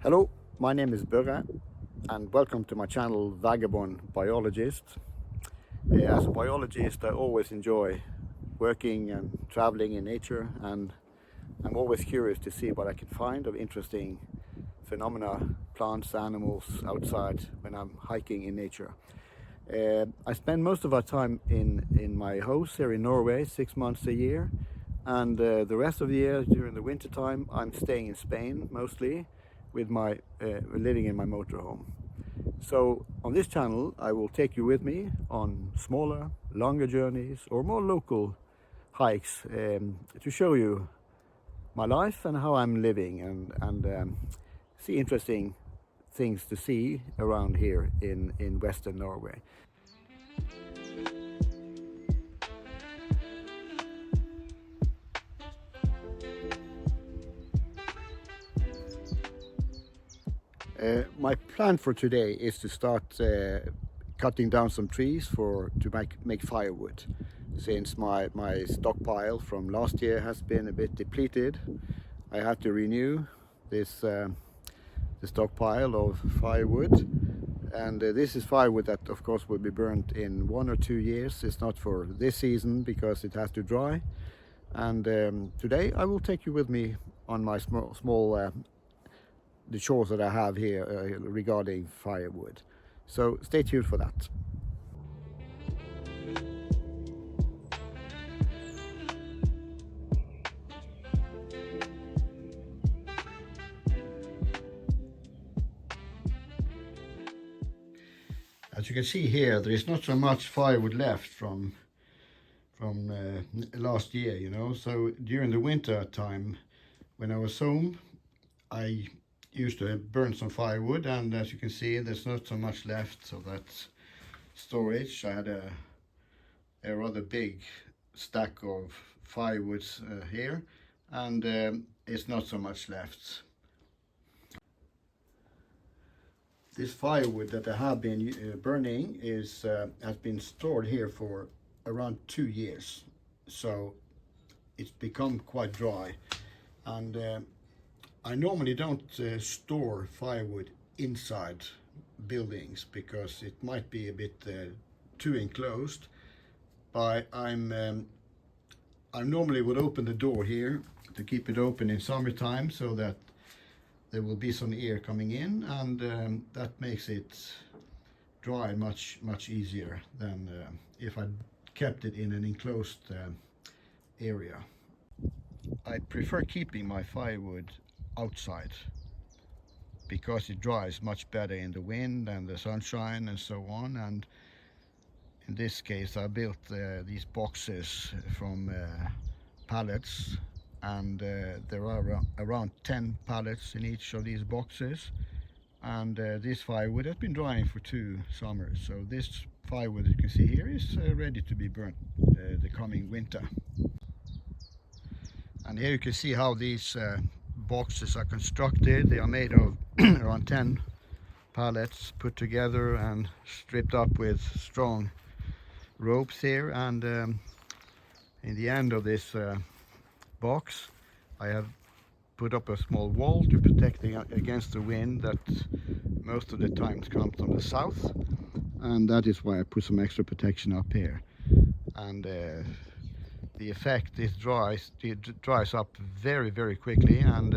Hello, my name is Børre and welcome to my channel Vagabond Biologist. As a biologist, I always enjoy working and traveling in nature, and I'm always curious to see what I can find of interesting phenomena, plants, animals outside when I'm hiking in nature. I spend most of our time in my house here in Norway, 6 months a year, and the rest of the year during the winter time I'm staying in Spain mostly, with my living in my motorhome. So on this channel I will take you with me on smaller, longer journeys or more local hikes to show you my life and how I'm living, and see interesting things to see around here in Western Norway. My plan for today is to start cutting down some trees to make firewood, since my stockpile from last year has been a bit depleted. I had to renew this the stockpile of firewood, and this is firewood that of course will be burnt in 1 or 2 years. It's not for this season because it has to dry, and today I will take you with me on my small the chores that I have here regarding firewood. So stay tuned for that. As you can see here, there is not so much firewood left from last year, you know. So during the winter time when I was home, I used to burn some firewood, and as you can see there's not so much left of that storage. I had a rather big stack of firewoods here, and it's not so much left. This firewood that I have been burning has been stored here for around 2 years, so it's become quite dry, and I normally don't store firewood inside buildings because it might be a bit too enclosed. But I normally would open the door here to keep it open in summertime so that there will be some air coming in, and that makes it dry much easier than if I kept it in an enclosed area. I prefer keeping my firewood outside because it dries much better in the wind and the sunshine and so on. And in this case I built these boxes from pallets, and there are around 10 pallets in each of these boxes, and this firewood has been drying for 2 summers. So this firewood that you can see here is ready to be burnt the coming winter. And here you can see how these boxes are constructed. They are made of around 10 pallets put together and stripped up with strong ropes here, and in the end of this box I have put up a small wall to protect against the wind that most of the time comes from the south, and that is why I put some extra protection up here. And the effect is it dries up very quickly, and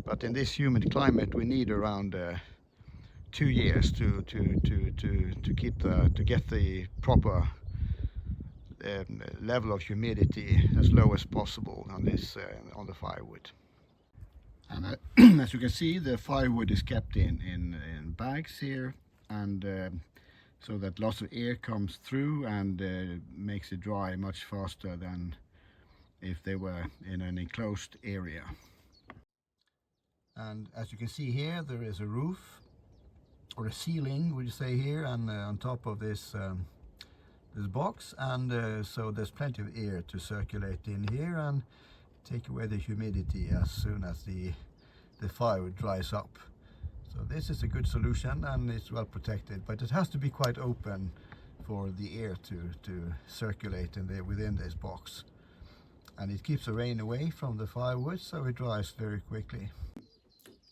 but in this humid climate we need around 2 years to get the proper level of humidity as low as possible on this on the firewood. And as you can see, the firewood is kept in bags here, and so that lots of air comes through and makes it dry much faster than if they were in an enclosed area. And as you can see here, there is a roof, or a ceiling would you say here, and on top of this this box, and so there's plenty of air to circulate in here and take away the humidity as soon as the firewood dries up. So this is a good solution, and it's well protected, but it has to be quite open for the air to circulate within this box. And it keeps the rain away from the firewood, so it dries very quickly.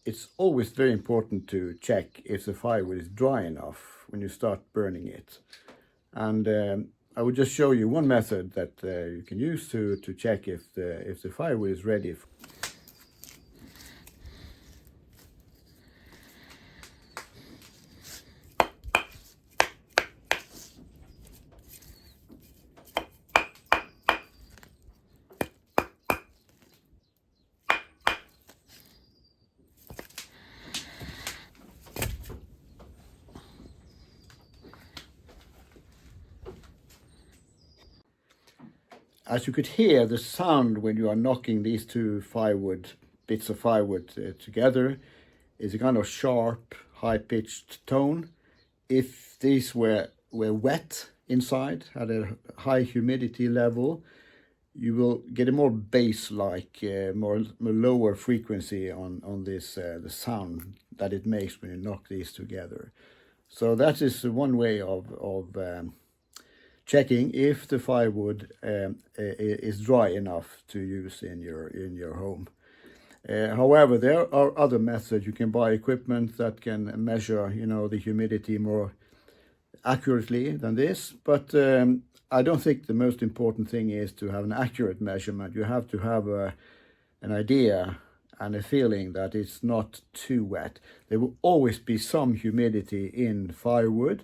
it's always very important to check if the firewood is dry enough when you start burning it. And I will just show you one method that you can use to check if the firewood is ready. As you could hear, the sound when you are knocking these two bits of firewood together is a kind of sharp, high-pitched tone. If these were wet inside, had a high humidity level, you will get a more bass-like, more lower frequency on this the sound that it makes when you knock these together. So that is one way of checking if the firewood is dry enough to use in your home. However, there are other methods. You can buy equipment that can measure, the humidity more accurately than this. But I don't think the most important thing is to have an accurate measurement. You have to have an idea and a feeling that it's not too wet. There will always be some humidity in firewood,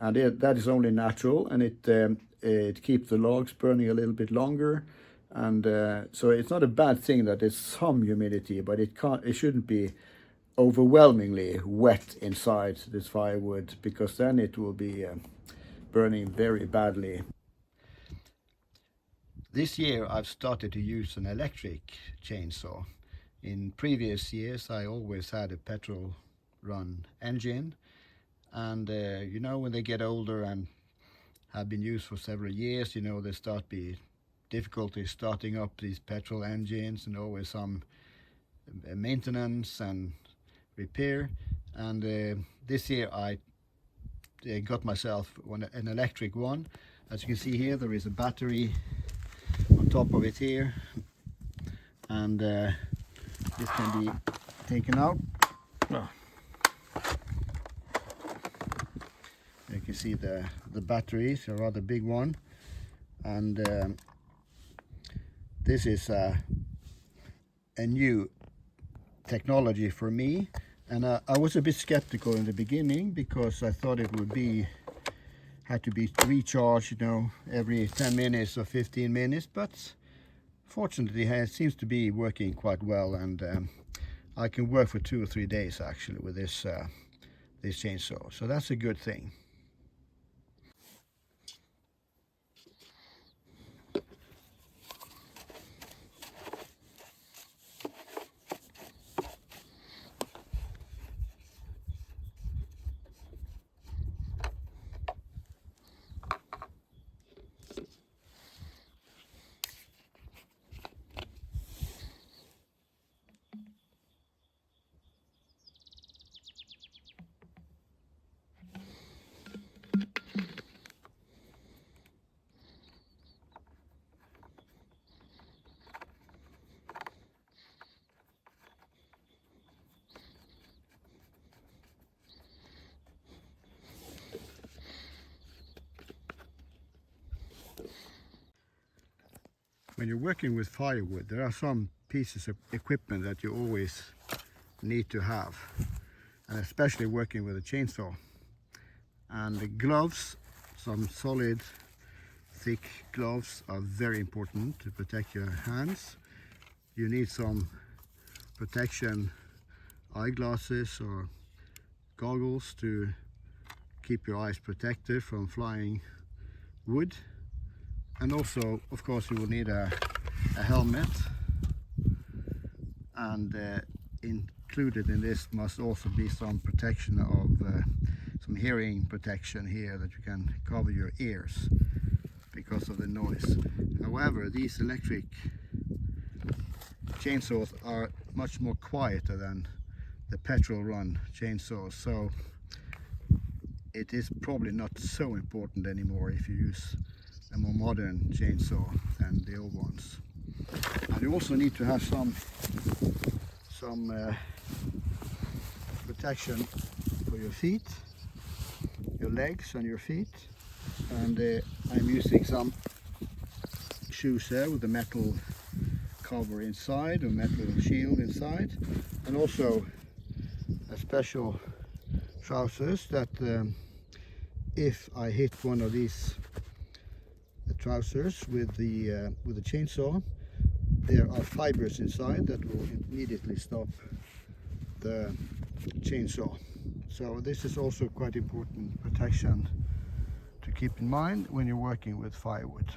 and that is only natural, and it keeps the logs burning a little bit longer. And so it's not a bad thing that there's some humidity, but it shouldn't be overwhelmingly wet inside this firewood, because then it will be burning very badly. This year I've started to use an electric chainsaw. In previous years I always had a petrol run engine, and when they get older and have been used for several years, they start be difficulty starting up these petrol engines, and always some maintenance and repair. And this year I got myself an electric one. As you can see here, there is a battery on top of it here, and this can be taken out. You can see the batteries, a rather big one, and this is a new technology for me, and I was a bit skeptical in the beginning, because I thought it would had to be recharged, every 10 minutes or 15 minutes, but fortunately it seems to be working quite well, and I can work for 2 or 3 days actually with this chainsaw, so that's a good thing. When you're working with firewood, there are some pieces of equipment that you always need to have, and especially working with a chainsaw. And the gloves, some solid, thick gloves, are very important to protect your hands. You need some protection eyeglasses or goggles to keep your eyes protected from flying wood. And also, of course, you will need a helmet, and included in this must also be some protection of some hearing protection here, that you can cover your ears because of the noise. However, these electric chainsaws are much more quieter than the petrol run chainsaws, so it is probably not so important anymore if you use a more modern chainsaw than the old ones. And you also need to have some protection for your feet, your legs and your feet. And I'm using some shoes here with a metal cover inside, a metal shield inside, and also a special trousers that if I hit one of these trousers with the chainsaw, there are fibers inside that will immediately stop the chainsaw. So this is also quite important protection to keep in mind when you're working with firewood.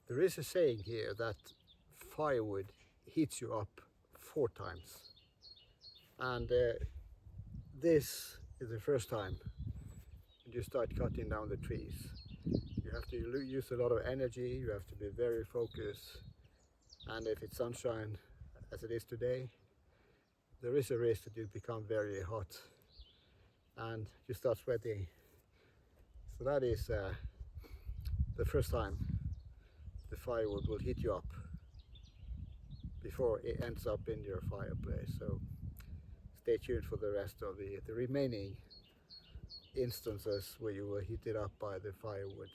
There is a saying here that firewood heats you up 4 times, and this is the first time you start cutting down the trees. You have to use a lot of energy, you have to be very focused, and if it's sunshine as it is today, there is a risk that you become very hot and you start sweating. So that is the first time the firewood will heat you up before it ends up in your fireplace. So stay tuned for the rest of the remaining instances where you will heat it up by the firewood.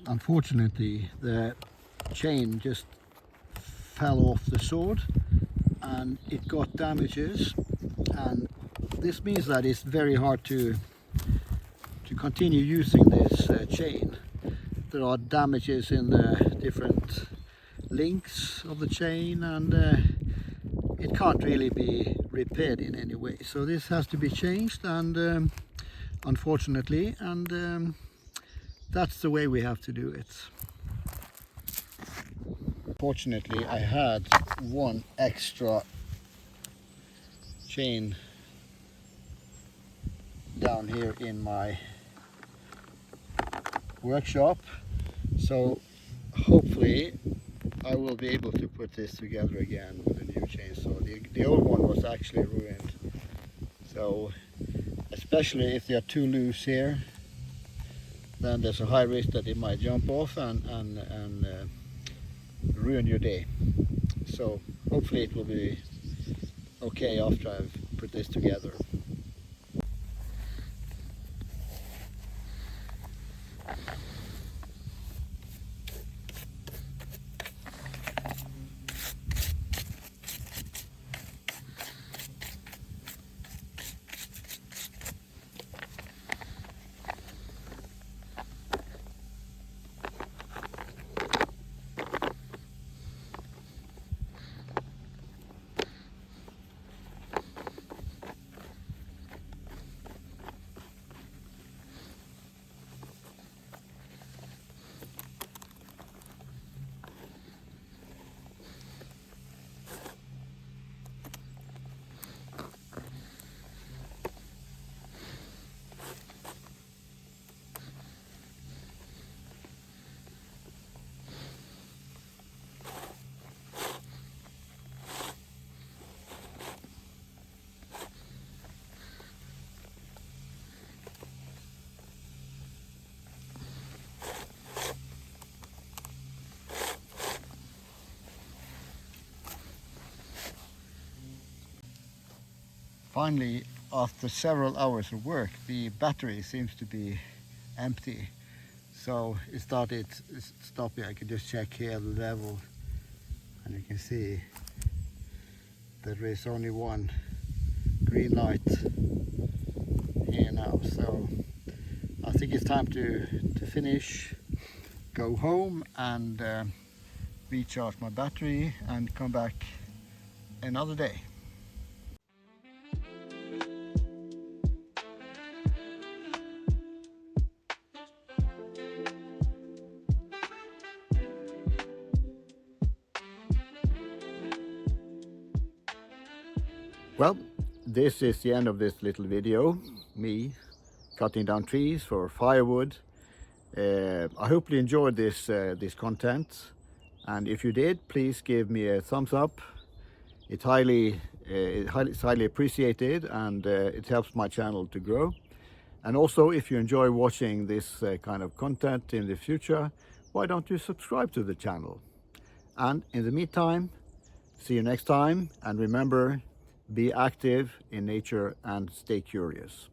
unfortunately the chain just fell off the sword and it got damages, and this means that it's very hard to continue using this chain. There are damages in the different links of the chain, and it can't really be repaired in any way. So this has to be changed, and unfortunately, and that's the way we have to do it. Fortunately, I had one extra chain down here in my workshop, so hopefully I will be able to put this together again with a new chainsaw. The old one was actually ruined, so especially if they are too loose here, then there's a high risk that it might jump off and ruin your day. So hopefully it will be okay after I've put this together. Finally, after several hours of work, the battery seems to be empty. So it started stopping. I can just check here the level, and you can see there is only one green light here now. So I think it's time to finish, go home and recharge my battery and come back another day. Well, this is the end of this little video, me cutting down trees for firewood. I hope you enjoyed this content, and if you did, please give me a thumbs up. It's highly appreciated, and it helps my channel to grow. And also, if you enjoy watching this kind of content in the future, why don't you subscribe to the channel? And in the meantime, see you next time, and remember, be active in nature and stay curious.